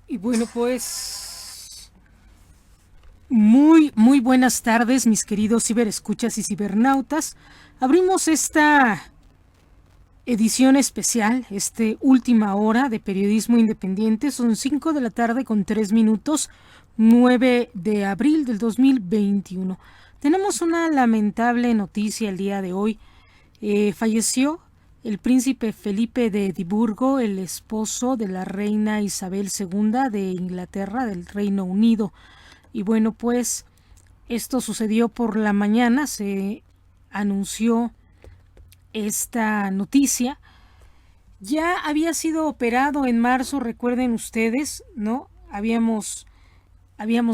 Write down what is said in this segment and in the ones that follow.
Y bueno, pues muy buenas tardes, mis queridos ciberescuchas y cibernautas. Abrimos esta edición especial, última hora de periodismo independiente. Son 5 de la tarde con 3 minutos, 9 de abril del 2021. Tenemos una lamentable noticia el día de hoy. Falleció el príncipe Felipe de Edimburgo, el esposo de la reina Isabel II de Inglaterra, del Reino Unido. Y bueno, pues esto sucedió por la mañana, se anunció esta noticia. Ya había sido operado en marzo, recuerden ustedes, ¿no? Habíamos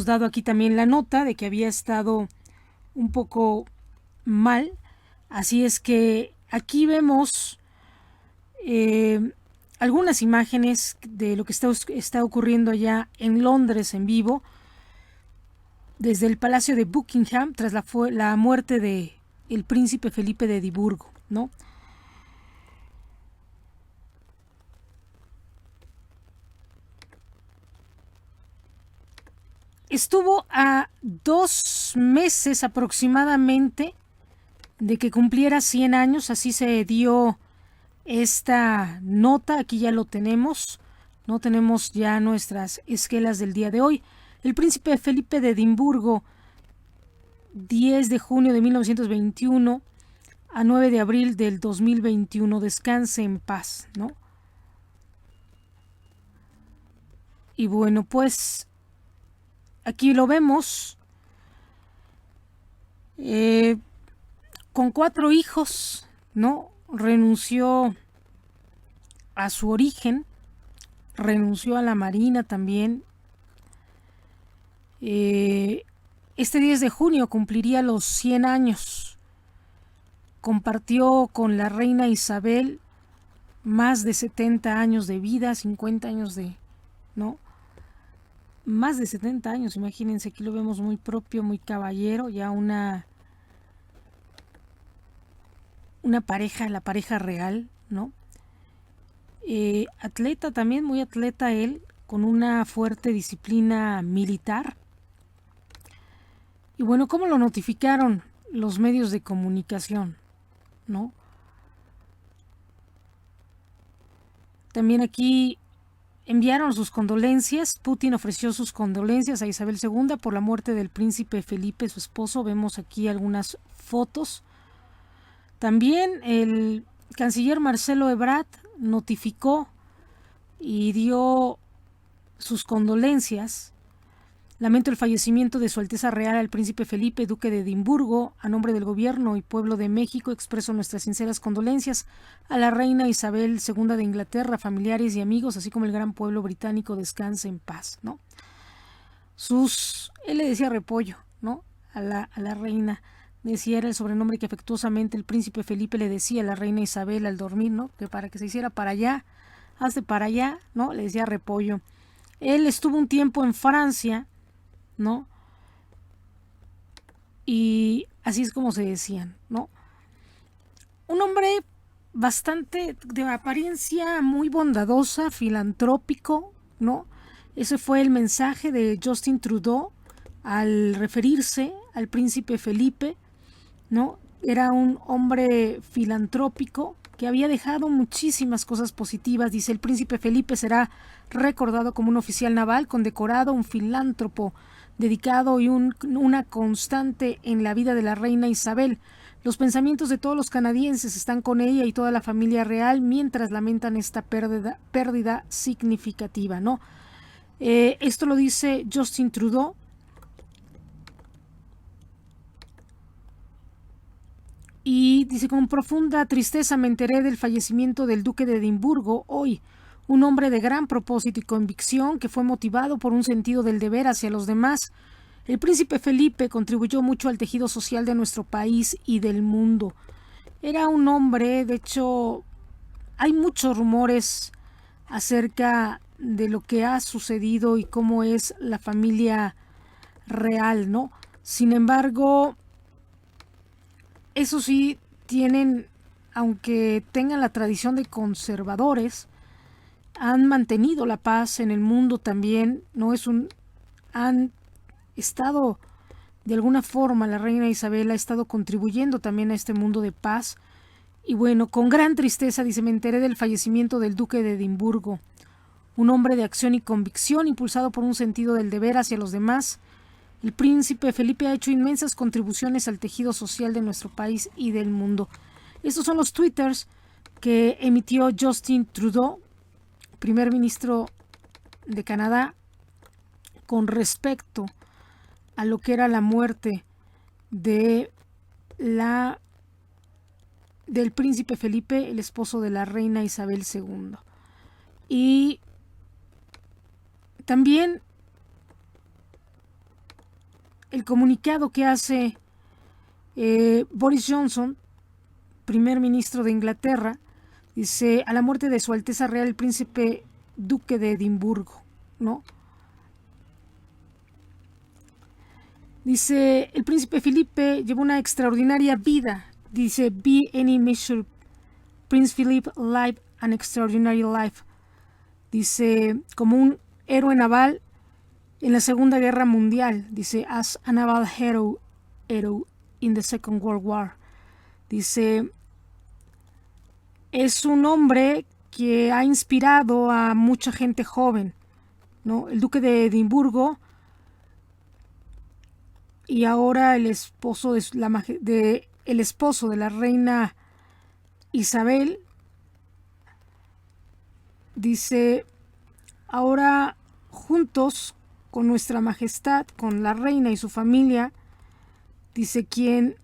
dado aquí también la nota de que había estado un poco mal. Así es que aquí vemos algunas imágenes de lo que está ocurriendo allá en Londres en vivo, desde el Palacio de Buckingham, tras la muerte de el príncipe Felipe de Edimburgo, ¿no? Estuvo a 2 meses aproximadamente de que cumpliera 100 años, así se dio esta nota, aquí ya lo tenemos, no tenemos ya nuestras esquelas del día de hoy. El príncipe Felipe de Edimburgo, 10 de junio de 1921 a 9 de abril del 2021, descanse en paz, ¿no? Y bueno, pues aquí lo vemos, con 4 hijos, ¿no? Renunció a su origen, renunció a la marina también. Este 10 de junio cumpliría los 100 años. Compartió con la reina Isabel más de 70 años de vida, 50 años de, ¿no? Más de 70 años, imagínense, aquí lo vemos muy propio, muy caballero, ya una pareja, la pareja real, ¿no? Atleta también, muy atleta él, con una fuerte disciplina militar. Y bueno, ¿cómo lo notificaron los medios de comunicación, ¿no? También aquí enviaron sus condolencias. Putin ofreció sus condolencias a Isabel II por la muerte del príncipe Felipe, su esposo. Vemos aquí algunas fotos. También el canciller Marcelo Ebrard notificó y dio sus condolencias. Lamento el fallecimiento de Su Alteza Real el Príncipe Felipe, Duque de Edimburgo. A nombre del Gobierno y Pueblo de México expreso nuestras sinceras condolencias a la Reina Isabel II de Inglaterra, familiares y amigos, así como el gran pueblo británico. Descanse en paz, ¿no? Él le decía repollo, ¿no? A la reina. Decía, era el sobrenombre que afectuosamente el Príncipe Felipe le decía a la Reina Isabel al dormir, ¿no? Que para que se hiciera para allá, hazte para allá, ¿no? Le decía repollo. Él estuvo un tiempo en Francia, ¿no? Y así es como se decían, ¿no? Un hombre bastante de apariencia muy bondadosa, filantrópico, ¿no? Ese fue el mensaje de Justin Trudeau al referirse al príncipe Felipe, ¿no? Era un hombre filantrópico que había dejado muchísimas cosas positivas. Dice, el príncipe Felipe será recordado como un oficial naval condecorado, un filántropo dedicado y una constante en la vida de la reina Isabel. Los pensamientos de todos los canadienses están con ella y toda la familia real mientras lamentan esta pérdida significativa, ¿no? Esto lo dice Justin Trudeau. Y dice, con profunda tristeza me enteré del fallecimiento del duque de Edimburgo hoy, un hombre de gran propósito y convicción que fue motivado por un sentido del deber hacia los demás. El príncipe Felipe contribuyó mucho al tejido social de nuestro país y del mundo. Era un hombre, de hecho, hay muchos rumores acerca de lo que ha sucedido y cómo es la familia real, ¿no? Sin embargo, eso sí, tienen, aunque tengan la tradición de conservadores, han mantenido la paz en el mundo también, ¿no? Han estado, de alguna forma, la reina Isabel ha estado contribuyendo también a este mundo de paz. Y bueno, con gran tristeza, dice, me enteré del fallecimiento del duque de Edimburgo, un hombre de acción y convicción, impulsado por un sentido del deber hacia los demás. El príncipe Felipe ha hecho inmensas contribuciones al tejido social de nuestro país y del mundo. Estos son los twitters que emitió Justin Trudeau, primer ministro de Canadá, con respecto a lo que era la muerte del príncipe Felipe, el esposo de la reina Isabel II. Y también el comunicado que hace Boris Johnson, primer ministro de Inglaterra, dice, a la muerte de Su Alteza Real el Príncipe Duque de Edimburgo, ¿no? Dice, el príncipe Felipe llevó una extraordinaria vida. Dice, be any measure, Prince Philip lived an extraordinary life. Dice, como un héroe naval en la Segunda Guerra Mundial. Dice, as a naval hero in the Second World War. Dice, es un hombre que ha inspirado a mucha gente joven, ¿no? El duque de Edimburgo y ahora el esposo de la reina Isabel, dice, ahora juntos con nuestra majestad, con la reina y su familia, dice quién.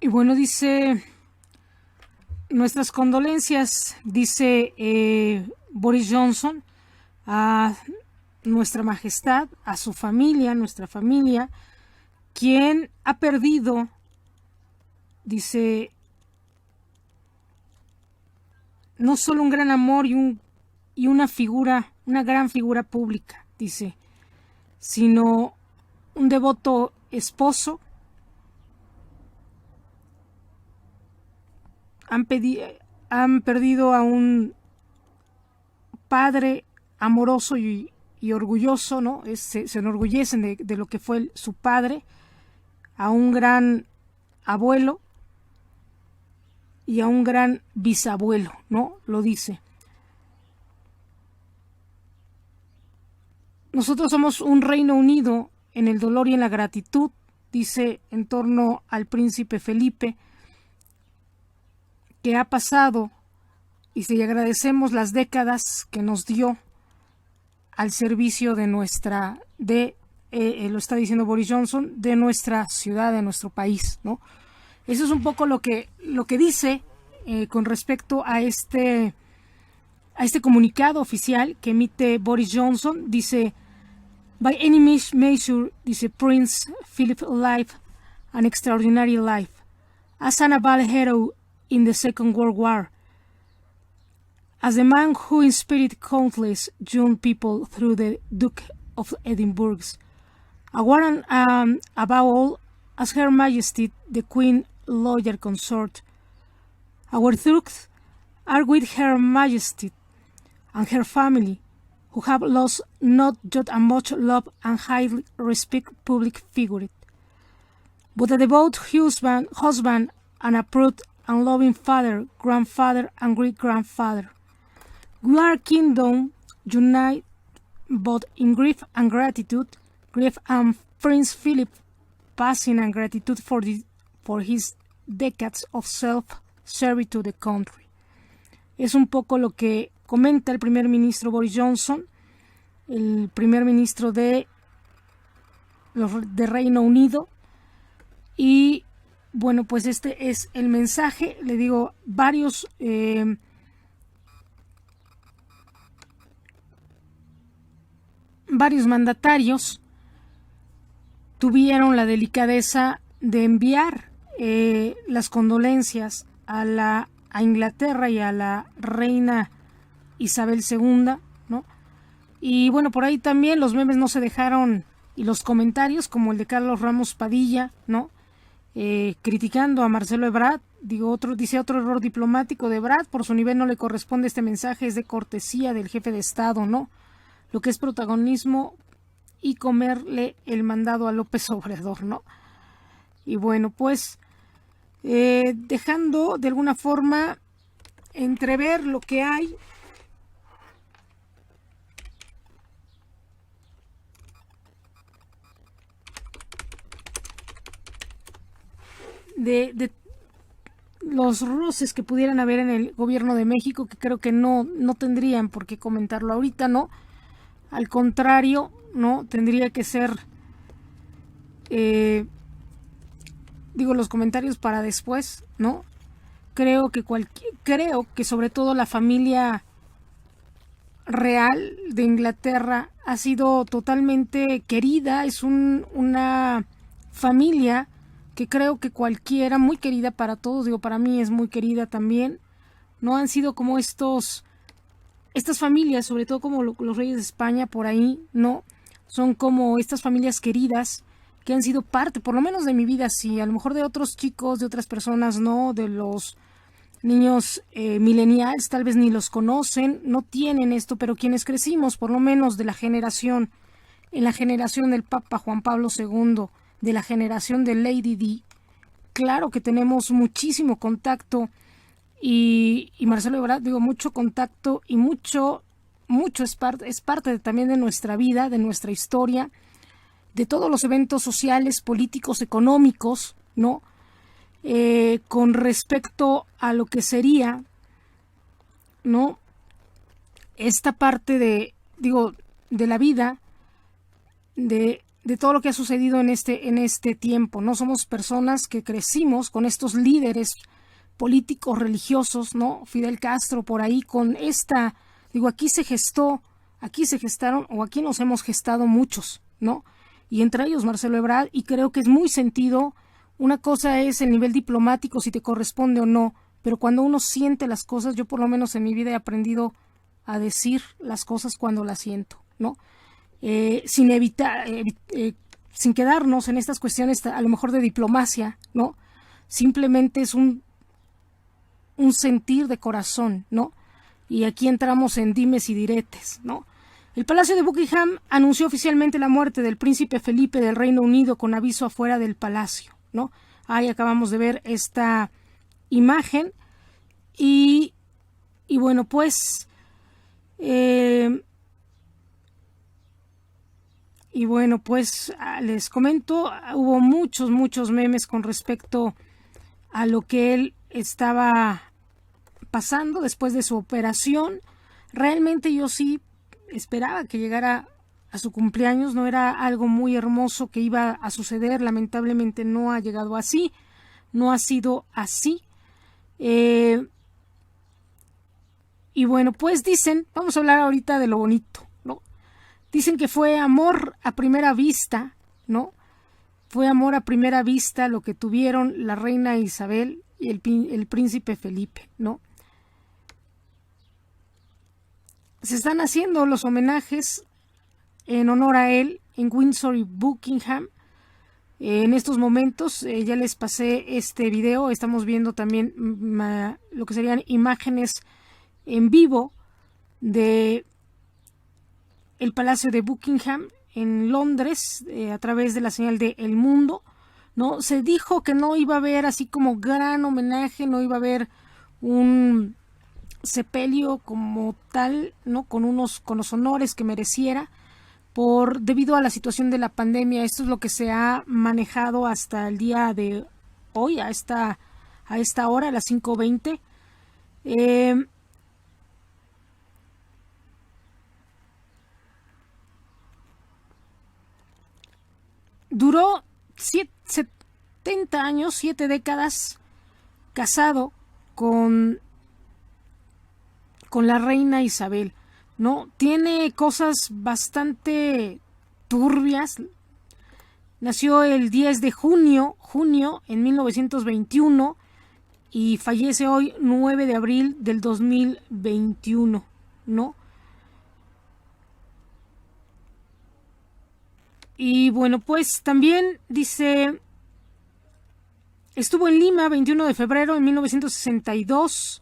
Y bueno, dice, nuestras condolencias, dice Boris Johnson, a nuestra majestad, a su familia, nuestra familia, quien ha perdido, dice, no solo un gran amor y una gran figura pública, dice, sino un devoto esposo. Han perdido a un padre amoroso y orgulloso, ¿no? Se enorgullecen de lo que fue su padre, a un gran abuelo y a un gran bisabuelo, ¿no? Lo dice. Nosotros somos un Reino Unido en el dolor y en la gratitud, dice, en torno al príncipe Felipe, que ha pasado, y le agradecemos las décadas que nos dio al servicio de lo está diciendo Boris Johnson, de nuestra ciudad, de nuestro país, ¿no? Eso es un poco lo que dice con respecto a este comunicado oficial que emite Boris Johnson. Dice, by any measure, dice, Prince Philip lived an extraordinary life. As a naval hero in the Second World War, as the man who inspired countless young people through the Duke of Edinburgh's, above all, as Her Majesty the Queen loyal consort. Our thoughts are with Her Majesty and her family, who have lost not just a much loved and highly respected public figure, but a devout husband and a proud and loving father, grandfather, and great-grandfather. We are kingdom united both in grief and gratitude, grief and Prince Philip passing and gratitude for his decades of self-service to the country. Es un poco lo que comenta el primer ministro Boris Johnson, el primer ministro de Reino Unido. Y bueno, pues este es el mensaje. Le digo, varios mandatarios tuvieron la delicadeza de enviar las condolencias a Inglaterra y a la reina Isabel II, ¿no? Y bueno, por ahí también los memes no se dejaron, y los comentarios como el de Carlos Ramos Padilla, ¿no? Criticando a Marcelo Ebrard, dice otro error diplomático de Ebrard, por su nivel no le corresponde este mensaje, es de cortesía del jefe de Estado, ¿no? Lo que es protagonismo y comerle el mandado a López Obrador, ¿no? Y bueno, pues dejando de alguna forma entrever lo que hay de los roces que pudieran haber en el gobierno de México, que creo que no tendrían por qué comentarlo ahorita, ¿no? Al contrario, ¿no? Tendría que ser, los comentarios para después, ¿no? Creo que sobre todo la familia real de Inglaterra ha sido totalmente querida, es una familia que creo que cualquiera, muy querida para todos, para mí es muy querida también, no han sido como estas familias, sobre todo como los reyes de España por ahí, ¿no? Son como estas familias queridas que han sido parte, por lo menos de mi vida, sí, a lo mejor de otros chicos, de otras personas, ¿no? De los niños millennials, tal vez ni los conocen, no tienen esto, pero quienes crecimos, por lo menos de la generación, en la generación del Papa Juan Pablo II, de la generación de Lady Di, claro que tenemos muchísimo contacto y Marcelo Ebrard, mucho contacto y mucho es parte también de nuestra vida, de nuestra historia, de todos los eventos sociales, políticos, económicos, ¿no? Con respecto a lo que sería, ¿no? Esta parte de la vida, de todo lo que ha sucedido en este tiempo, ¿no? Somos personas que crecimos con estos líderes políticos, religiosos, ¿no? Fidel Castro por ahí con esta, aquí se gestaron o aquí nos hemos gestado muchos, ¿no? Y entre ellos Marcelo Ebrard, y creo que es muy sentido. Una cosa es el nivel diplomático, si te corresponde o no, pero cuando uno siente las cosas, yo por lo menos en mi vida he aprendido a decir las cosas cuando las siento, ¿no? Sin evitar, sin quedarnos en estas cuestiones a lo mejor de diplomacia, ¿no? Simplemente es un sentir de corazón, ¿no? Y aquí entramos en dimes y diretes, ¿no? El Palacio de Buckingham anunció oficialmente la muerte del príncipe Felipe del Reino Unido con aviso afuera del palacio, ¿no? Ahí acabamos de ver esta imagen y bueno, pues les comento, hubo muchos memes con respecto a lo que él estaba pasando después de su operación. Realmente yo sí esperaba que llegara a su cumpleaños, no era algo muy hermoso que iba a suceder, lamentablemente no ha llegado así, no ha sido así. Y bueno, pues dicen, vamos a hablar ahorita de lo bonito, ¿no? Dicen que fue amor a primera vista, ¿no? Fue amor a primera vista lo que tuvieron la reina Isabel y el príncipe Felipe, ¿no? Se están haciendo los homenajes en honor a él en Windsor y Buckingham. En estos momentos ya les pasé este video, estamos viendo también lo que serían imágenes en vivo de el Palacio de Buckingham en Londres a través de la señal de El Mundo, ¿no? Se dijo que no iba a haber así como gran homenaje, no iba a haber un sepelio como tal, ¿no? Con los honores que mereciera debido a la situación de la pandemia. Esto es lo que se ha manejado hasta el día de hoy, a esta hora, a las 5:20. Duró 70 años, 7 décadas casado con la reina Isabel, ¿no? Tiene cosas bastante turbias. Nació el 10 de junio en 1921 y fallece hoy 9 de abril del 2021, ¿no? Y bueno, pues también dice Estuvo en Lima 21 de febrero de 1962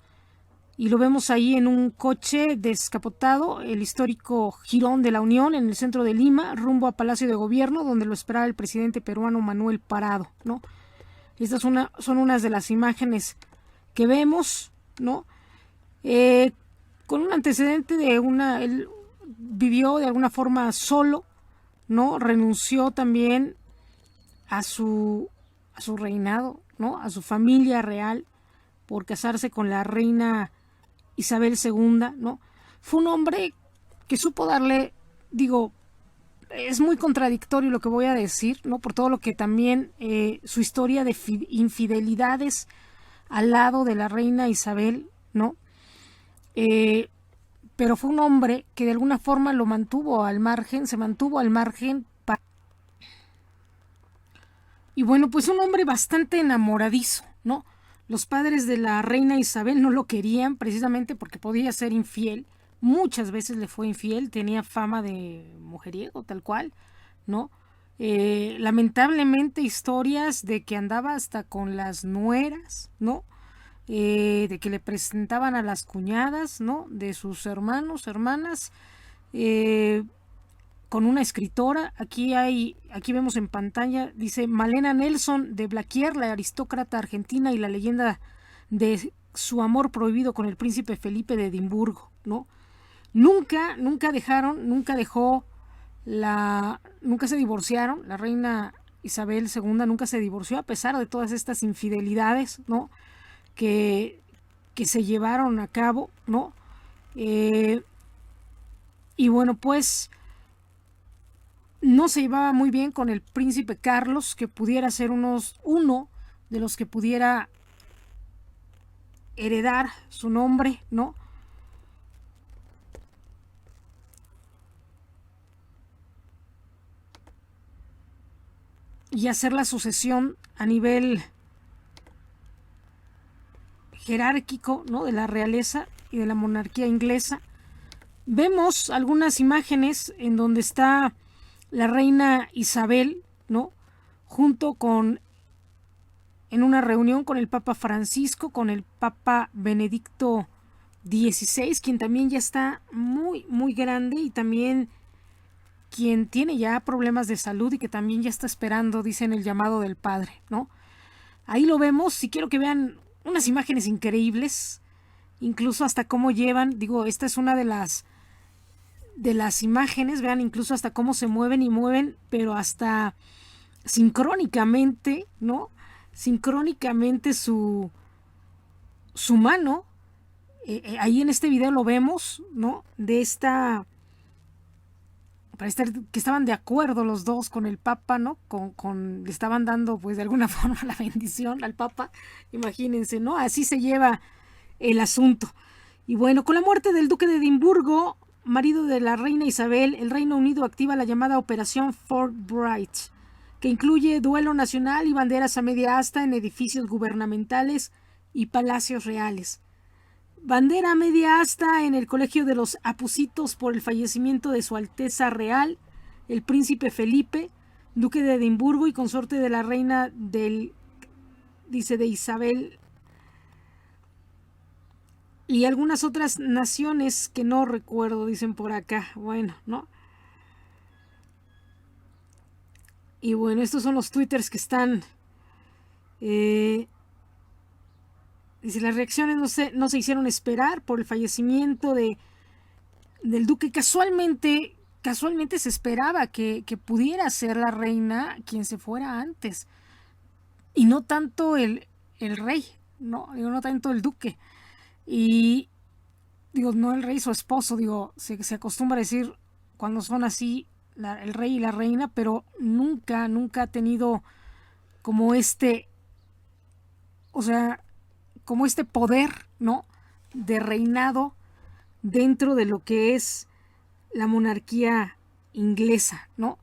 y lo vemos ahí en un coche descapotado, el histórico Jirón de la Unión, en el centro de Lima, rumbo a Palacio de Gobierno, donde lo esperaba el presidente peruano Manuel Parado, ¿no? Estas son unas de las imágenes que vemos, ¿no? Con un antecedente de él vivió de alguna forma solo, ¿no? Renunció también a su reinado, ¿no? A su familia real por casarse con la reina Isabel II, ¿no? Fue un hombre que supo darle, digo, es muy contradictorio lo que voy a decir, ¿no? Por todo lo que también su historia de infidelidades al lado de la reina Isabel, ¿no? Pero fue un hombre que de alguna forma lo mantuvo al margen, se mantuvo al margen. Y bueno, pues un hombre bastante enamoradizo, ¿no? Los padres de la reina Isabel no lo querían precisamente porque podía ser infiel. Muchas veces le fue infiel, tenía fama de mujeriego, tal cual, ¿no? Lamentablemente historias de que andaba hasta con las nueras, ¿no? De que le presentaban a las cuñadas, ¿no? De sus hermanos, hermanas, con una escritora. Aquí vemos en pantalla, dice Malena Nelson de Blaquier, la aristócrata argentina y la leyenda de su amor prohibido con el príncipe Felipe de Edimburgo, ¿no? Nunca se divorciaron, la reina Isabel II nunca se divorció a pesar de todas estas infidelidades, ¿no? Que se llevaron a cabo, ¿no? Y bueno, pues no se llevaba muy bien con el príncipe Carlos, que pudiera ser uno de los que pudiera heredar su nombre, ¿no? Y hacer la sucesión a nivel jerárquico, ¿no? De la realeza y de la monarquía inglesa. Vemos algunas imágenes en donde está la reina Isabel, ¿no? Junto con, en una reunión con el Papa Francisco, con el Papa Benedicto XVI, quien también ya está muy, muy grande y también quien tiene ya problemas de salud y que también ya está esperando, dicen, el llamado del Padre, ¿no? Ahí lo vemos, y quiero que vean unas imágenes increíbles, incluso hasta cómo llevan, digo, esta es una de las imágenes, vean incluso hasta cómo se mueven y mueven, pero hasta sincrónicamente, ¿no? Sincrónicamente su mano, ahí en este video lo vemos, ¿no? De esta, parece que estaban de acuerdo los dos con el Papa, ¿no? Le estaban dando, pues, de alguna forma la bendición al Papa, imagínense, ¿no? Así se lleva el asunto. Y bueno, con la muerte del duque de Edimburgo, marido de la reina Isabel, el Reino Unido activa la llamada Operación Forthright, que incluye duelo nacional y banderas a media asta en edificios gubernamentales y palacios reales. Bandera a media asta en el Colegio de los Apusitos por el fallecimiento de Su Alteza Real, el príncipe Felipe, duque de Edimburgo y consorte de la reina de Isabel, y algunas otras naciones que no recuerdo, dicen por acá. Bueno, ¿no? Y bueno, estos son los twitters que están. Dice, las reacciones no se hicieron esperar por el fallecimiento del duque. Casualmente se esperaba que pudiera ser la reina quien se fuera antes. Y no tanto el rey, no tanto el duque. Y digo, no el rey, su esposo, digo, se acostumbra a decir cuando son así el rey y la reina, pero nunca ha tenido como como este poder, ¿no? De reinado dentro de lo que es la monarquía inglesa, ¿no?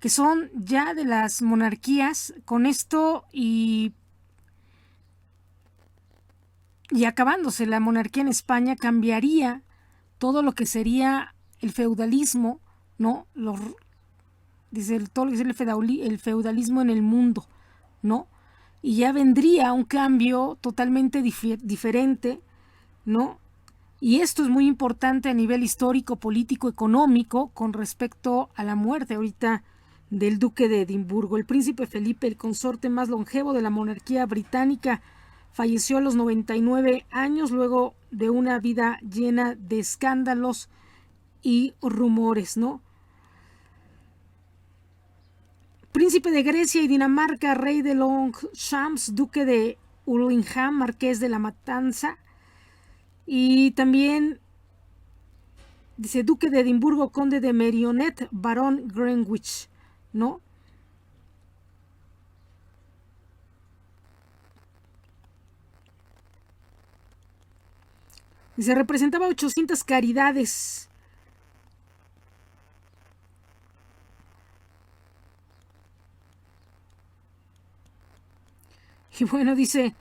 Que son ya de las monarquías, con esto y acabándose la monarquía en España, cambiaría todo lo que sería el feudalismo, ¿no? Dice todo lo que es el feudalismo en el mundo, ¿no? y ya vendría un cambio totalmente diferente, ¿no? Y esto es muy importante a nivel histórico, político, económico con respecto a la muerte ahorita del duque de Edimburgo. El príncipe Felipe, el consorte más longevo de la monarquía británica, falleció a los 99 años luego de una vida llena de escándalos y rumores, ¿no? Príncipe de Grecia y Dinamarca, rey de Longchamps, duque de Hurlingham, marqués de la Matanza, y también dice duque de Edimburgo, conde de Merioneth, barón Greenwich, ¿no? Dice, representaba 800 caridades. Y bueno, dice,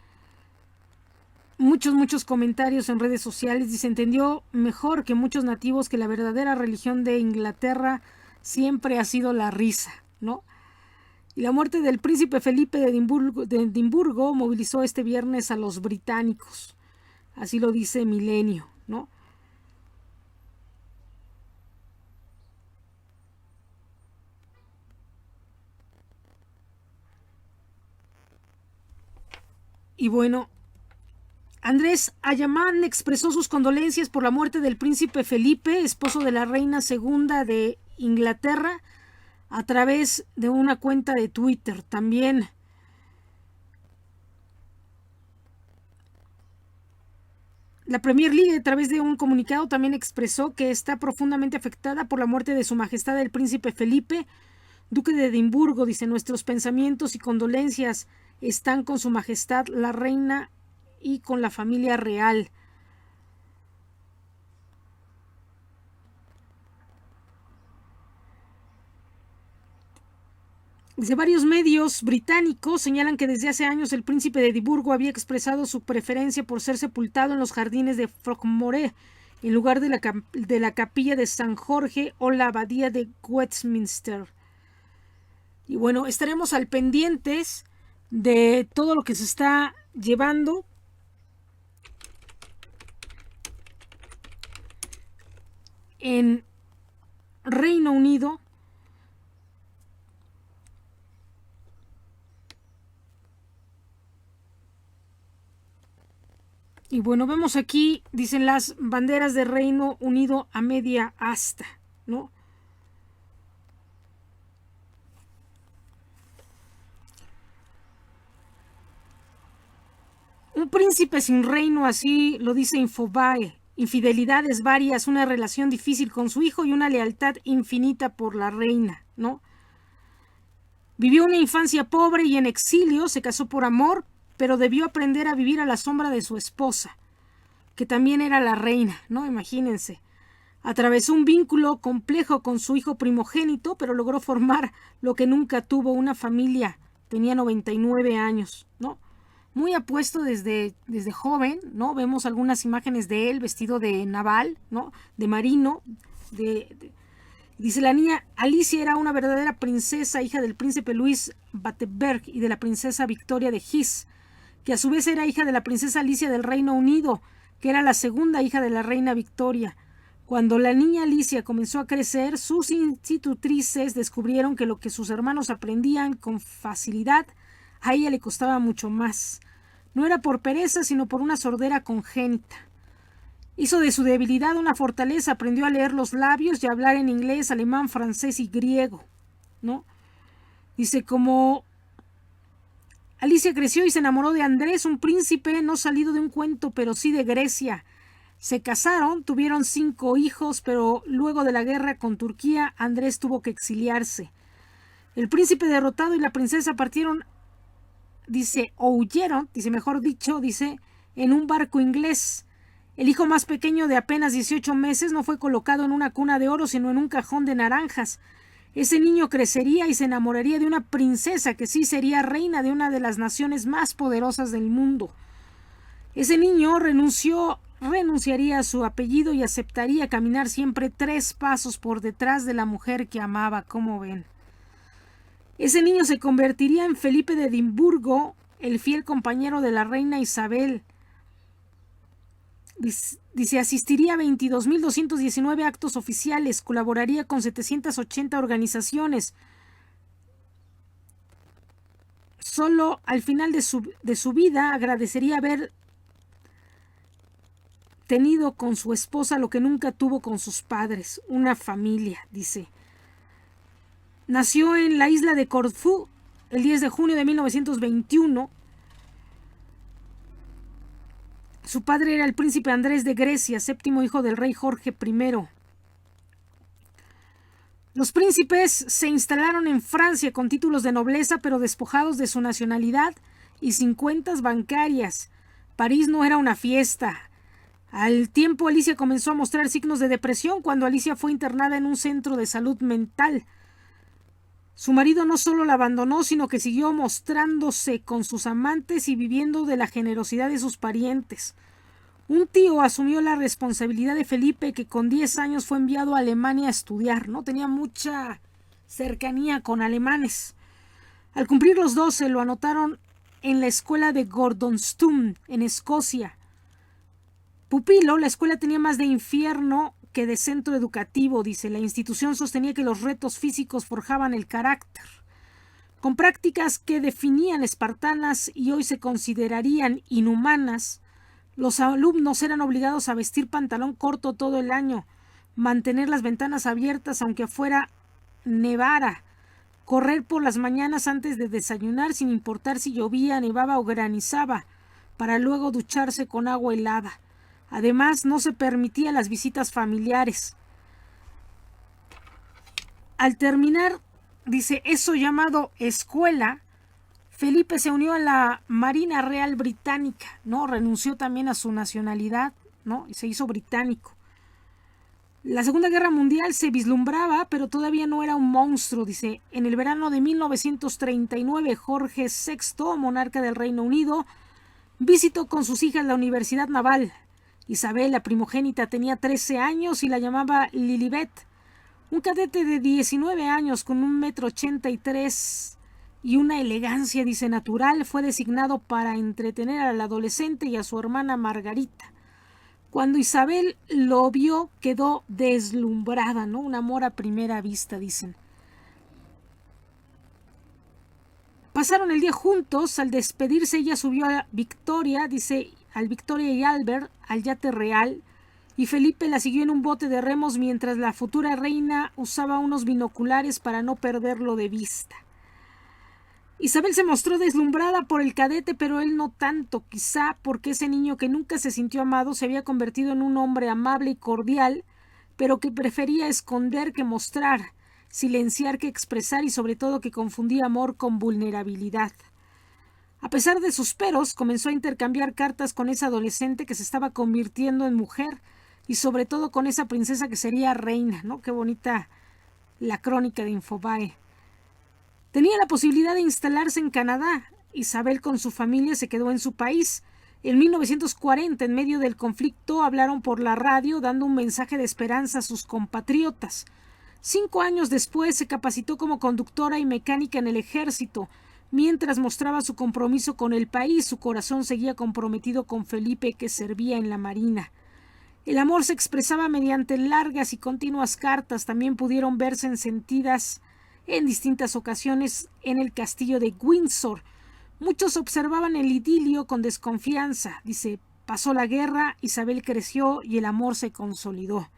muchos comentarios en redes sociales. Dice, entendió mejor que muchos nativos que la verdadera religión de Inglaterra siempre ha sido la risa, ¿no? Y la muerte del príncipe Felipe de Edimburgo movilizó este viernes a los británicos. Así lo dice Milenio, ¿no? Y bueno, Andrés Ayamán expresó sus condolencias por la muerte del príncipe Felipe, esposo de la reina segunda de Inglaterra, a través de una cuenta de Twitter. También la Premier League, a través de un comunicado, también expresó que está profundamente afectada por la muerte de su majestad el príncipe Felipe, duque de Edimburgo. Dice, nuestros pensamientos y condolencias están con su majestad la reina y con la familia real. Dice, varios medios británicos señalan que desde hace años el príncipe de Edimburgo había expresado su preferencia por ser sepultado en los jardines de Frogmore, en lugar de la capilla de San Jorge o la abadía de Westminster. Y bueno, estaremos al pendientes de todo lo que se está llevando en Reino Unido. Y bueno, vemos aquí, dicen las banderas de Reino Unido a media asta, ¿no? Un príncipe sin reino, así lo dice Infobae. Infidelidades varias, una relación difícil con su hijo y una lealtad infinita por la reina, ¿no? Vivió una infancia pobre y en exilio, se casó por amor, pero debió aprender a vivir a la sombra de su esposa, que también era la reina, ¿no? Imagínense. Atravesó un vínculo complejo con su hijo primogénito, pero logró formar lo que nunca tuvo, una familia. Tenía 99 años, ¿no? Muy apuesto desde joven, ¿no? Vemos algunas imágenes de él vestido de naval, ¿no? De marino. Dice, la niña Alicia era una verdadera princesa, hija del príncipe Luis Battenberg y de la princesa Victoria de Hesse, que a su vez era hija de la princesa Alicia del Reino Unido, que era la segunda hija de la reina Victoria. Cuando la niña Alicia comenzó a crecer, sus institutrices descubrieron que lo que sus hermanos aprendían con facilidad, a ella le costaba mucho más. No era por pereza, sino por una sordera congénita. Hizo de su debilidad una fortaleza, aprendió a leer los labios y a hablar en inglés, alemán, francés y griego, ¿no? Dice, como Alicia creció y se enamoró de Andrés, un príncipe no salido de un cuento, pero sí de Grecia. Se casaron, tuvieron 5 hijos, pero luego de la guerra con Turquía, Andrés tuvo que exiliarse. El príncipe derrotado y la princesa partieron, dice, o huyeron, dice, mejor dicho, dice, en un barco inglés. El hijo más pequeño, de apenas 18 meses, no fue colocado en una cuna de oro, sino en un cajón de naranjas. Ese niño crecería y se enamoraría de una princesa que sí sería reina de una de las naciones más poderosas del mundo. Ese niño renunciaría a su apellido y aceptaría caminar siempre 3 pasos por detrás de la mujer que amaba, como ven. Ese niño se convertiría en Felipe de Edimburgo, el fiel compañero de la reina Isabel. Dice, asistiría a 22.219 actos oficiales, colaboraría con 780 organizaciones. Solo al final de su vida agradecería haber tenido con su esposa lo que nunca tuvo con sus padres, una familia, dice. Nació en la isla de Corfú el 10 de junio de 1921. Su padre era el príncipe Andrés de Grecia, séptimo hijo del rey Jorge I. Los príncipes se instalaron en Francia con títulos de nobleza, pero despojados de su nacionalidad y sin cuentas bancarias. París no era una fiesta. Al tiempo, Alicia comenzó a mostrar signos de depresión cuando Alicia fue internada en un centro de salud mental. Su marido no solo la abandonó, sino que siguió mostrándose con sus amantes y viviendo de la generosidad de sus parientes. Un tío asumió la responsabilidad de Felipe, que con 10 años fue enviado a Alemania a estudiar, ¿no? Tenía mucha cercanía con alemanes. Al cumplir los 12 lo anotaron en la escuela de Gordonstoun, en Escocia. Pupilo, la escuela tenía más de infierno que de centro educativo, dice. La institución sostenía que los retos físicos forjaban el carácter. Con prácticas que definían espartanas y hoy se considerarían inhumanas, los alumnos eran obligados a vestir pantalón corto todo el año, mantener las ventanas abiertas aunque afuera nevara, correr por las mañanas antes de desayunar sin importar si llovía, nevaba o granizaba, para luego ducharse con agua helada. Además, no se permitían las visitas familiares. Al terminar, dice, eso llamado escuela, Felipe se unió a la Marina Real Británica, ¿no? Renunció también a su nacionalidad, ¿no? Y se hizo británico. La Segunda Guerra Mundial se vislumbraba, pero todavía no era un monstruo, dice. En el verano de 1939, Jorge VI, monarca del Reino Unido, visitó con sus hijas la Universidad Naval. Isabel, la primogénita, tenía 13 años y la llamaba Lilibet. Un cadete de 19 años con 1,83 m y una elegancia, dice, natural, fue designado para entretener al adolescente y a su hermana Margarita. Cuando Isabel lo vio, quedó deslumbrada, ¿no? Un amor a primera vista, dicen. Pasaron el día juntos. Al despedirse, ella subió a Victoria, dice, al Victoria y Albert, al yate real, y Felipe la siguió en un bote de remos mientras la futura reina usaba unos binoculares para no perderlo de vista. Isabel se mostró deslumbrada por el cadete, pero él no tanto, quizá porque ese niño que nunca se sintió amado se había convertido en un hombre amable y cordial, pero que prefería esconder que mostrar, silenciar que expresar y sobre todo que confundía amor con vulnerabilidad. A pesar de sus peros, comenzó a intercambiar cartas con esa adolescente que se estaba convirtiendo en mujer y sobre todo con esa princesa que sería reina, ¿no? Qué bonita la crónica de Infobae. Tenía la posibilidad de instalarse en Canadá. Isabel con su familia se quedó en su país. En 1940, en medio del conflicto, hablaron por la radio dando un mensaje de esperanza a sus compatriotas. 5 años después se capacitó como conductora y mecánica en el ejército. Mientras mostraba su compromiso con el país, su corazón seguía comprometido con Felipe, que servía en la marina. El amor se expresaba mediante largas y continuas cartas. También pudieron verse encendidas en distintas ocasiones en el castillo de Windsor. Muchos observaban el idilio con desconfianza. Dice, pasó la guerra, Isabel creció y el amor se consolidó.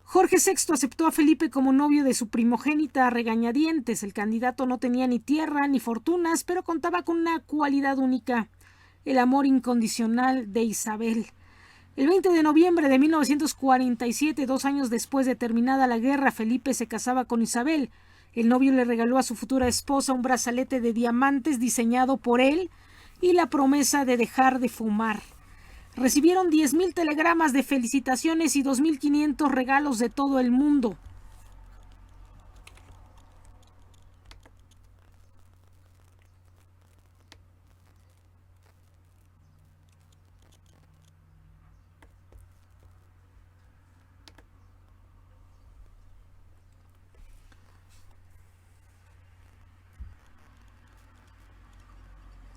Jorge VI aceptó a Felipe como novio de su primogénita a regañadientes. El candidato no tenía ni tierra ni fortunas, pero contaba con una cualidad única, el amor incondicional de Isabel. El 20 de noviembre de 1947, 2 años después de terminada la guerra, Felipe se casaba con Isabel. El novio le regaló a su futura esposa un brazalete de diamantes diseñado por él y la promesa de dejar de fumar. Recibieron 10,000 telegramas de felicitaciones y 2,500 regalos de todo el mundo.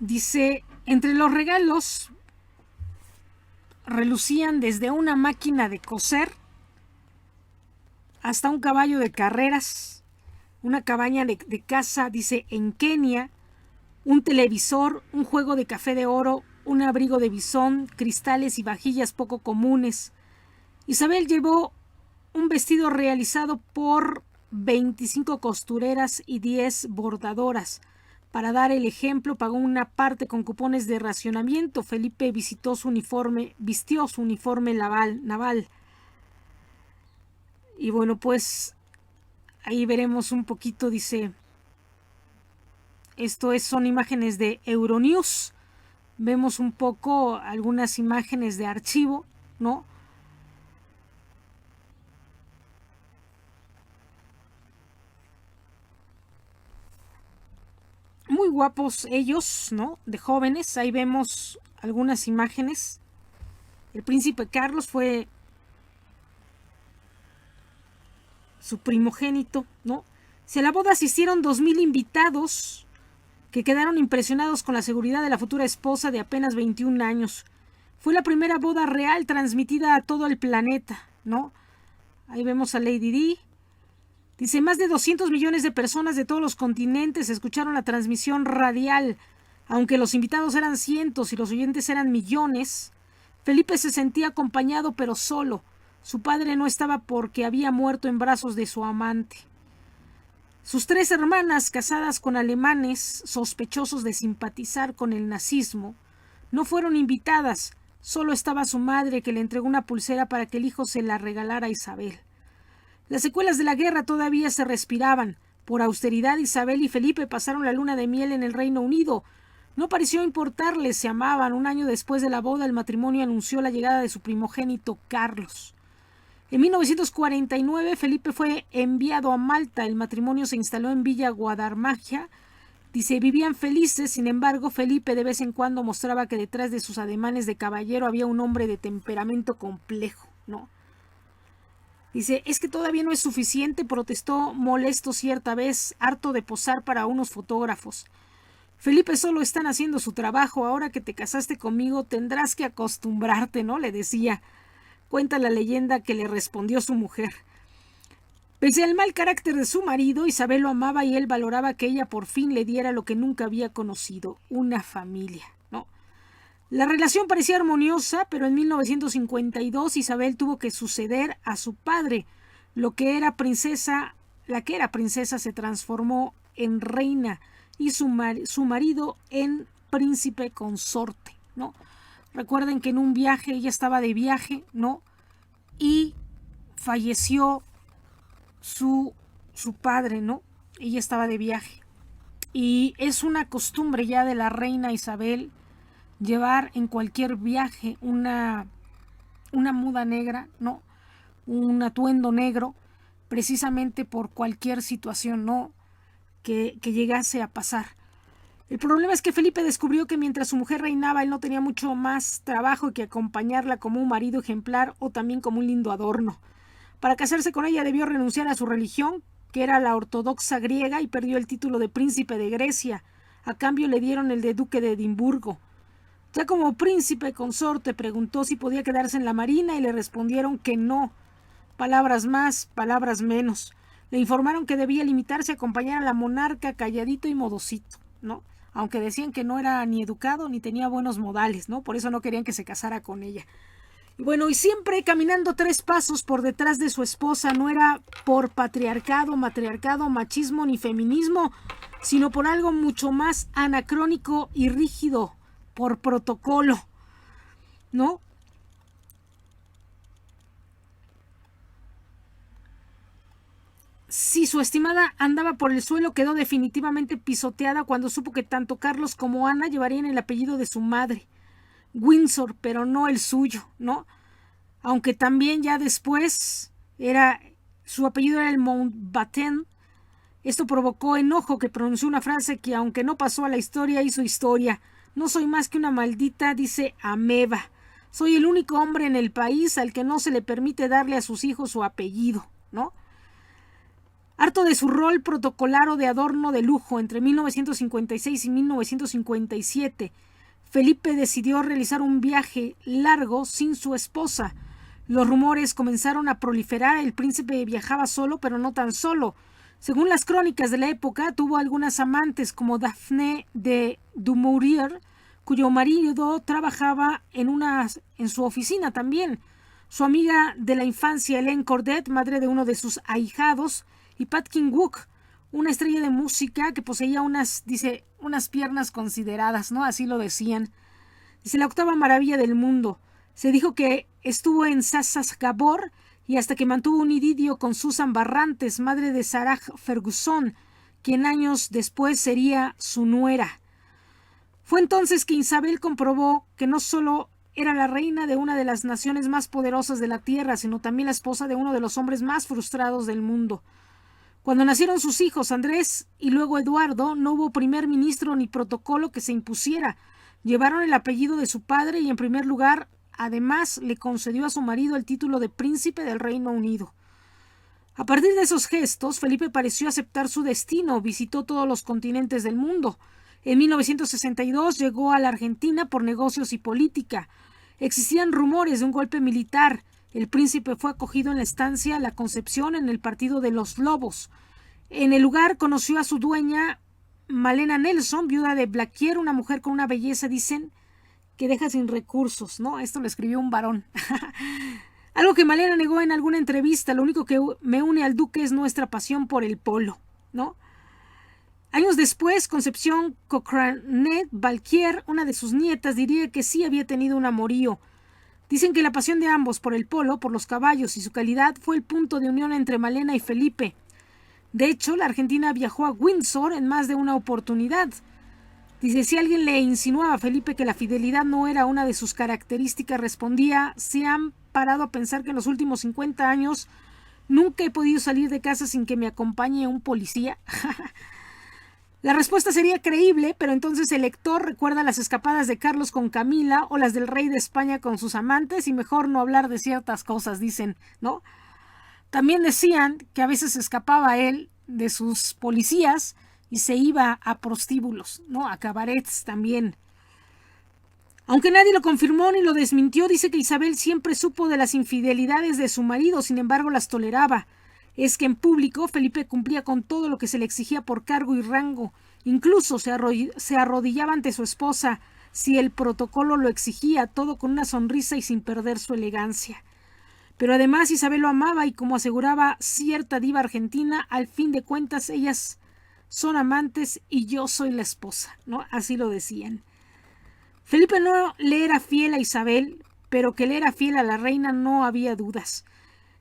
Dice, entre los regalos relucían desde una máquina de coser hasta un caballo de carreras, una cabaña de caza, dice, en Kenia, un televisor, un juego de café de oro, un abrigo de bisón, cristales y vajillas poco comunes. Isabel llevó un vestido realizado por 25 costureras y 10 bordadoras. Para dar el ejemplo, pagó una parte con cupones de racionamiento. Felipe vistió su uniforme naval. Y bueno, pues ahí veremos un poquito, dice, son imágenes de Euronews. Vemos un poco algunas imágenes de archivo, ¿no? Muy guapos ellos, ¿no? De jóvenes. Ahí vemos algunas imágenes. El príncipe Carlos fue su primogénito, ¿no? Si a la boda asistieron 2,000 invitados que quedaron impresionados con la seguridad de la futura esposa de apenas 21 años. Fue la primera boda real transmitida a todo el planeta, ¿no? Ahí vemos a Lady Di. Dice, más de 200 millones de personas de todos los continentes escucharon la transmisión radial. Aunque los invitados eran cientos y los oyentes eran millones, Felipe se sentía acompañado pero solo. Su padre no estaba porque había muerto en brazos de su amante. Sus 3 hermanas, casadas con alemanes sospechosos de simpatizar con el nazismo, no fueron invitadas. Solo estaba su madre, que le entregó una pulsera para que el hijo se la regalara a Isabel. Las secuelas de la guerra todavía se respiraban. Por austeridad, Isabel y Felipe pasaron la luna de miel en el Reino Unido. No pareció importarles, se amaban. Un año después de la boda, el matrimonio anunció la llegada de su primogénito, Carlos. En 1949, Felipe fue enviado a Malta. El matrimonio se instaló en Villa Guadarrama. Dice, vivían felices. Sin embargo, Felipe de vez en cuando mostraba que detrás de sus ademanes de caballero había un hombre de temperamento complejo, ¿no? Dice, es que todavía no es suficiente, protestó molesto cierta vez, harto de posar para unos fotógrafos. Felipe, solo están haciendo su trabajo. Ahora que te casaste conmigo tendrás que acostumbrarte, ¿no? Le decía. Cuenta la leyenda que le respondió su mujer. Pese al mal carácter de su marido, Isabel lo amaba y él valoraba que ella por fin le diera lo que nunca había conocido, una familia, ¿no? La relación parecía armoniosa, pero en 1952 Isabel tuvo que suceder a su padre. La que era princesa se transformó en reina y su marido en príncipe consorte, ¿no? Recuerden que en un viaje, ella estaba de viaje, ¿no? Y falleció su padre, ¿no? Ella estaba de viaje. Y es una costumbre ya de la reina Isabel llevar en cualquier viaje una muda negra, ¿no? Un atuendo negro, precisamente por cualquier situación, ¿no? que llegase a pasar. El problema es que Felipe descubrió que mientras su mujer reinaba, él no tenía mucho más trabajo que acompañarla como un marido ejemplar o también como un lindo adorno. Para casarse con ella debió renunciar a su religión, que era la ortodoxa griega, y perdió el título de príncipe de Grecia. A cambio le dieron el de duque de Edimburgo. Ya como príncipe consorte preguntó si podía quedarse en la marina y le respondieron que no. Palabras más, palabras menos. Le informaron que debía limitarse a acompañar a la monarca calladito y modosito, ¿no? Aunque decían que no era ni educado ni tenía buenos modales, ¿no? Por eso no querían que se casara con ella. Y bueno, y siempre caminando 3 pasos por detrás de su esposa, no era por matriarcado, machismo ni feminismo, sino por algo mucho más anacrónico y rígido, por protocolo, ¿no? Si su estimada andaba por el suelo, quedó definitivamente pisoteada cuando supo que tanto Carlos como Ana llevarían el apellido de su madre, Windsor, pero no el suyo, ¿no? Aunque también ya después su apellido era el Mountbatten. Esto provocó enojo, que pronunció una frase que, aunque no pasó a la historia, hizo historia. No soy más que una maldita, dice, ameba. Soy el único hombre en el país al que no se le permite darle a sus hijos su apellido, ¿no? Harto de su rol protocolaro de adorno de lujo entre 1956 y 1957, Felipe decidió realizar un viaje largo sin su esposa. Los rumores comenzaron a proliferar. El príncipe viajaba solo, pero no tan solo. Según las crónicas de la época, tuvo algunas amantes como Daphne de Dumouriez, cuyo marido trabajaba en su oficina también. Su amiga de la infancia, Hélène Cordet, madre de uno de sus ahijados, y Pat King-wook, una estrella de música que poseía unas piernas consideradas, ¿no? Así lo decían. Dice, la octava maravilla del mundo. Se dijo que estuvo en Sassas Gabor y hasta que mantuvo un idilio con Susan Barrantes, madre de Sarah Ferguson, quien años después sería su nuera. Fue entonces que Isabel comprobó que no solo era la reina de una de las naciones más poderosas de la tierra, sino también la esposa de uno de los hombres más frustrados del mundo. Cuando nacieron sus hijos Andrés y luego Eduardo, no hubo primer ministro ni protocolo que se impusiera. Llevaron el apellido de su padre y en primer lugar, además, le concedió a su marido el título de príncipe del Reino Unido. A partir de esos gestos, Felipe pareció aceptar su destino, visitó todos los continentes del mundo. En 1962 llegó a la Argentina por negocios y política. Existían rumores de un golpe militar. El príncipe fue acogido en la estancia La Concepción en el partido de los Lobos. En el lugar conoció a su dueña, Malena Nelson, viuda de Blaquier, una mujer con una belleza, dicen, que deja sin recursos, ¿no? Esto lo escribió un varón. Algo que Malena negó en alguna entrevista, lo único que me une al duque es nuestra pasión por el polo, ¿no? Años después, Concepción Cochrane Balquier, una de sus nietas, diría que sí había tenido un amorío. Dicen que la pasión de ambos por el polo, por los caballos y su calidad fue el punto de unión entre Malena y Felipe. De hecho, la Argentina viajó a Windsor en más de una oportunidad. Dice, si alguien le insinuaba a Felipe que la fidelidad no era una de sus características, respondía, ¿se han parado a pensar que en los últimos 50 años nunca he podido salir de casa sin que me acompañe un policía? La respuesta sería creíble, pero entonces el lector recuerda las escapadas de Carlos con Camila o las del rey de España con sus amantes y mejor no hablar de ciertas cosas, dicen, ¿no? También decían que a veces escapaba él de sus policías y se iba a prostíbulos, ¿no? A cabarets también. Aunque nadie lo confirmó ni lo desmintió, dice que Isabel siempre supo de las infidelidades de su marido, sin embargo las toleraba. Es que en público Felipe cumplía con todo lo que se le exigía por cargo y rango. Incluso se arrodillaba ante su esposa si el protocolo lo exigía, todo con una sonrisa y sin perder su elegancia. Pero además Isabel lo amaba y, como aseguraba cierta diva argentina, al fin de cuentas ellas son amantes y yo soy la esposa, ¿no? Así lo decían. Felipe no le era fiel a Isabel, pero que le era fiel a la reina no había dudas.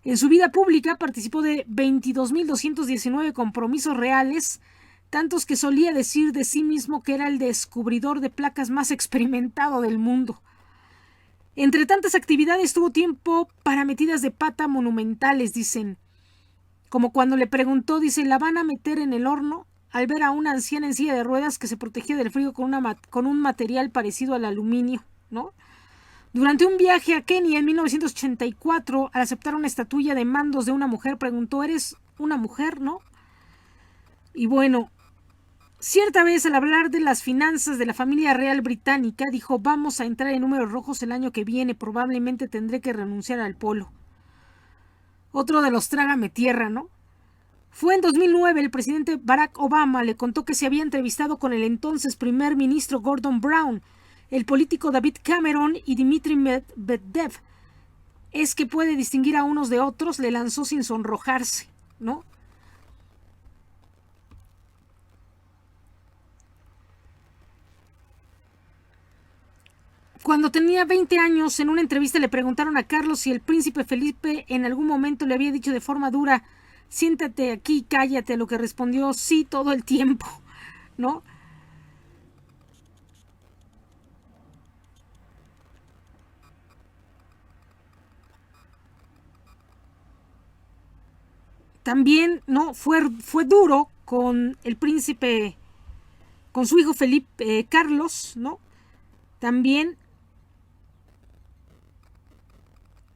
En su vida pública participó de 22.219 compromisos reales, tantos que solía decir de sí mismo que era el descubridor de placas más experimentado del mundo. Entre tantas actividades tuvo tiempo para metidas de pata monumentales, dicen. Como cuando le preguntó, dice, ¿la van a meter en el horno? Al ver a una anciana en silla de ruedas que se protegía del frío con un material parecido al aluminio, ¿no? Durante un viaje a Kenia en 1984, al aceptar una estatuilla de mandos de una mujer, preguntó, ¿eres una mujer, no? Y bueno, cierta vez al hablar de las finanzas de la familia real británica, dijo, vamos a entrar en números rojos el año que viene, probablemente tendré que renunciar al polo. Otro de los trágame tierra, ¿no? Fue en 2009, el presidente Barack Obama le contó que se había entrevistado con el entonces primer ministro Gordon Brown, el político David Cameron y Dmitry Medvedev. Es que puede distinguir a unos de otros, le lanzó sin sonrojarse, ¿no? Cuando tenía 20 años, en una entrevista le preguntaron a Carlos si el príncipe Felipe en algún momento le había dicho de forma dura, siéntate aquí, cállate, a lo que respondió sí todo el tiempo, ¿no? También, ¿no? Fue duro con el príncipe, con su hijo Felipe, Carlos, ¿no? También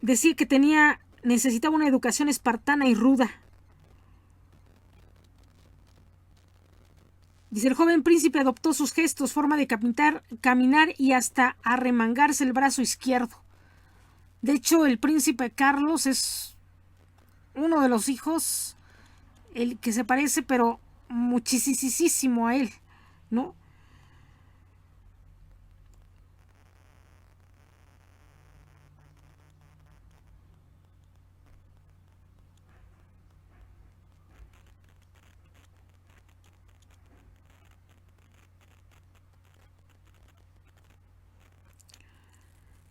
decía que necesitaba una educación espartana y ruda. Dice, el joven príncipe adoptó sus gestos, forma de caminar y hasta arremangarse el brazo izquierdo. De hecho, el príncipe Carlos es uno de los hijos el que se parece, pero muchísimo a él, ¿no?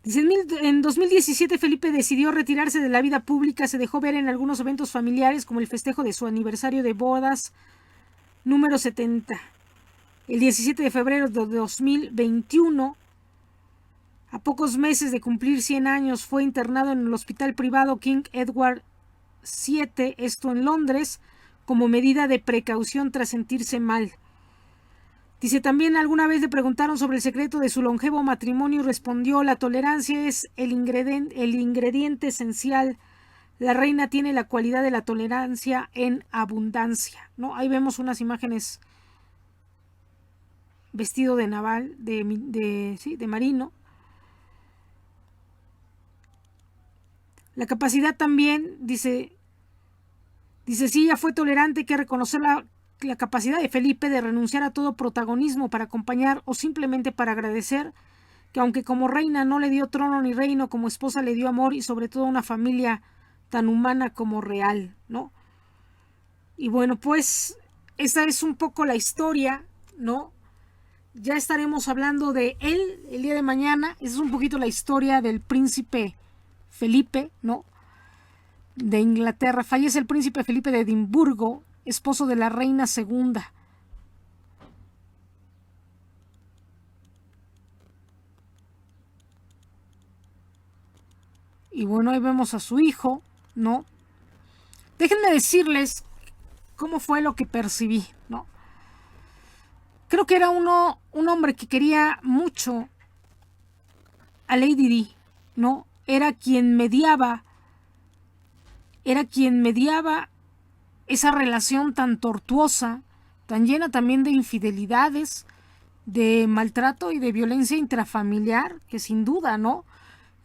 Dice, en 2017 Felipe decidió retirarse de la vida pública, se dejó ver en algunos eventos familiares como el festejo de su aniversario de bodas número 70. El 17 de febrero de 2021, a pocos meses de cumplir 100 años, fue internado en el hospital privado King Edward VII, esto en Londres, como medida de precaución tras sentirse mal. Dice, también alguna vez le preguntaron sobre el secreto de su longevo matrimonio y respondió, la tolerancia es el ingrediente esencial. La reina tiene la cualidad de la tolerancia en abundancia, ¿no? Ahí vemos unas imágenes vestido de naval, de marino. La capacidad también, dice, sí, ella fue tolerante, hay que reconocer la capacidad de Felipe de renunciar a todo protagonismo para acompañar o simplemente para agradecer que aunque como reina no le dio trono ni reino, como esposa le dio amor y sobre todo una familia tan humana como real, ¿no? Y bueno, pues esta es un poco la historia, ¿no? Ya estaremos hablando de él el día de mañana. Esa es un poquito la historia del príncipe Felipe, ¿no? De Inglaterra. Fallece el príncipe Felipe de Edimburgo, esposo de la reina segunda. Y bueno, ahí vemos a su hijo, ¿no? Déjenme decirles cómo fue lo que percibí, ¿no? Creo que era un hombre que quería mucho a Lady Di, ¿no? Era quien mediaba esa relación tan tortuosa, tan llena también de infidelidades, de maltrato y de violencia intrafamiliar, que sin duda, ¿no?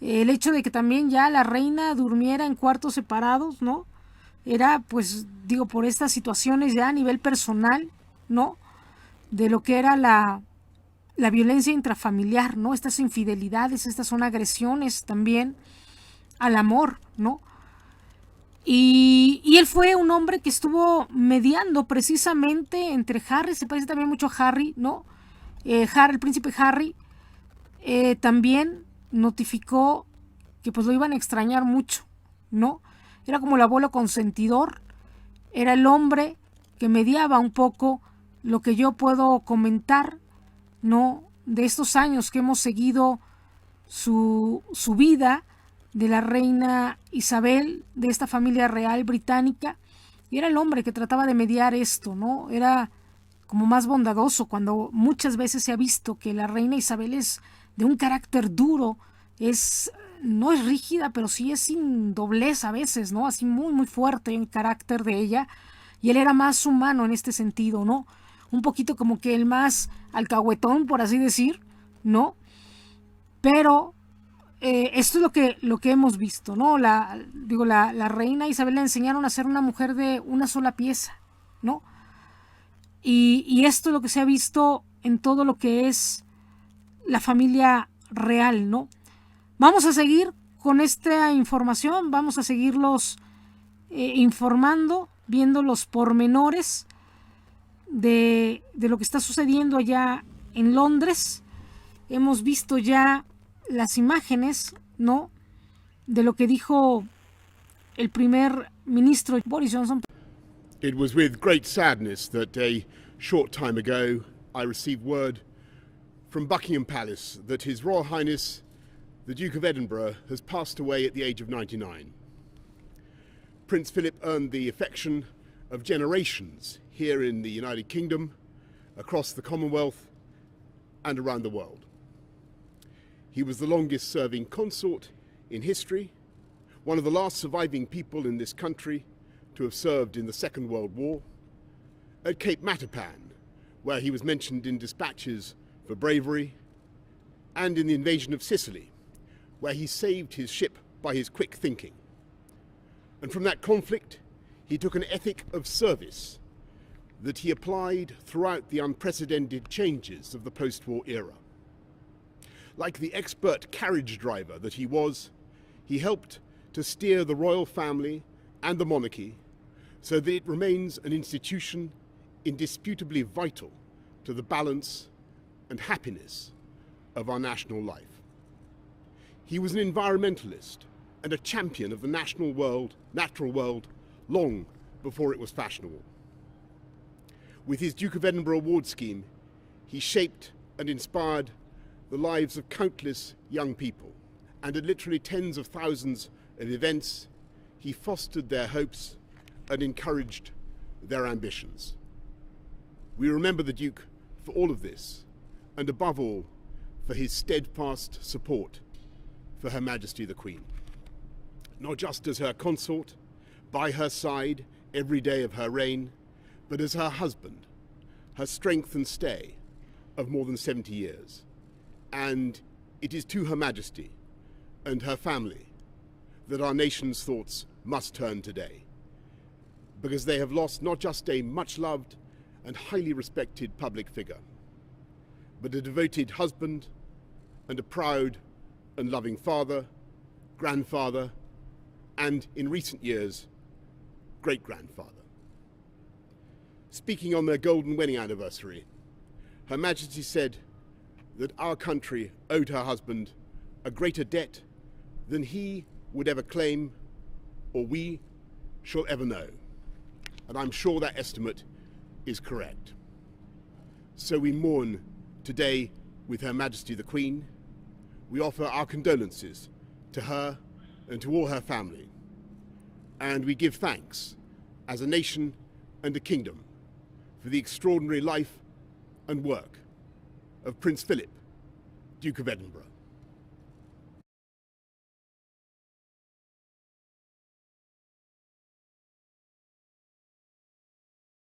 El hecho de que también ya la reina durmiera en cuartos separados, ¿no? Era, pues, digo, por estas situaciones ya a nivel personal, ¿no? De lo que era la violencia intrafamiliar, ¿no? Estas infidelidades, estas son agresiones también al amor, ¿no? Y él fue un hombre que estuvo mediando precisamente entre Harry, se parece también mucho a Harry, ¿no? El príncipe Harry también notificó que pues lo iban a extrañar mucho, ¿no? Era como el abuelo consentidor, era el hombre que mediaba un poco lo que yo puedo comentar, ¿no? De estos años que hemos seguido su vida de la reina Isabel, de esta familia real británica, y era el hombre que trataba de mediar esto, ¿no? Era como más bondadoso, cuando muchas veces se ha visto que la reina Isabel es de un carácter duro, no es rígida, pero sí es sin doblez a veces, ¿no? Así muy fuerte el carácter de ella, y él era más humano en este sentido, ¿no? Un poquito como que el más alcahuetón, por así decir, ¿no? Pero esto es lo que hemos visto, ¿no? La reina Isabel le enseñaron a ser una mujer de una sola pieza, ¿no? Y esto es lo que se ha visto en todo lo que es la familia real, ¿no? Vamos a seguir con esta información, vamos a seguirlos informando, viendo los pormenores de lo que está sucediendo allá en Londres. Hemos visto ya las imágenes, ¿no? De lo que dijo el primer ministro Boris Johnson. It was with great sadness that a short time ago I received word from Buckingham Palace that His Royal Highness the Duke of Edinburgh has passed away at the age of 99. Prince Philip earned the affection of generations here in the United Kingdom, across the Commonwealth and around the world. He was the longest serving consort in history, one of the last surviving people in this country to have served in the Second World War. At Cape Matapan, where he was mentioned in dispatches for bravery, and in the invasion of Sicily, where he saved his ship by his quick thinking. And from that conflict, he took an ethic of service that he applied throughout the unprecedented changes of the post-war era. Like the expert carriage driver that he was, he helped to steer the royal family and the monarchy so that it remains an institution indisputably vital to the balance and happiness of our national life. He was an environmentalist and a champion of the natural world, long before it was fashionable. With his Duke of Edinburgh award scheme, he shaped and inspired the lives of countless young people, and at literally tens of thousands of events, he fostered their hopes and encouraged their ambitions. We remember the Duke for all of this, and above all, for his steadfast support for Her Majesty the Queen. Not just as her consort, by her side every day of her reign, but as her husband, her strength and stay of more than 70 years. And it is to Her Majesty and her family that our nation's thoughts must turn today, because they have lost not just a much-loved and highly respected public figure, but a devoted husband and a proud and loving father, grandfather, and in recent years, great-grandfather. Speaking on their golden wedding anniversary, Her Majesty said that our country owed her husband a greater debt than he would ever claim or we shall ever know. And I'm sure that estimate is correct. So we mourn today with Her Majesty the Queen. We offer our condolences to her and to all her family. And we give thanks as a nation and a kingdom for the extraordinary life and work of Prince Philip, Duke of Edinburgh.